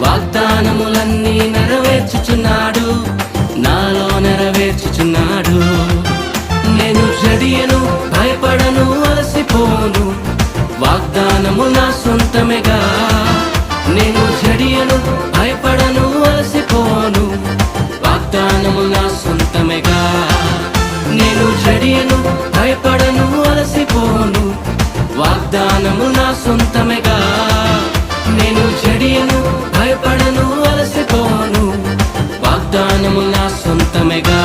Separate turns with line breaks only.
వాగ్దానములన్నీ నెరవేర్చుచున్నాడు, నాలో నెరవేర్చుచున్నాడు. నేను జడియను, భయపడను, అలసిపోను, వాగ్దానము నా సొంతమేగా. నేను జడియను, భయపడను, అలసిపోను, వాగ్దానము నా సొంతమేగా. నేను జడియను, భయపడను, అలసిపోను, వాగ్దానము నా సొంతమేగా. నేను జడియను, భయపడను, అలసిపోను, వాగ్దానము నా సొంతమేగా.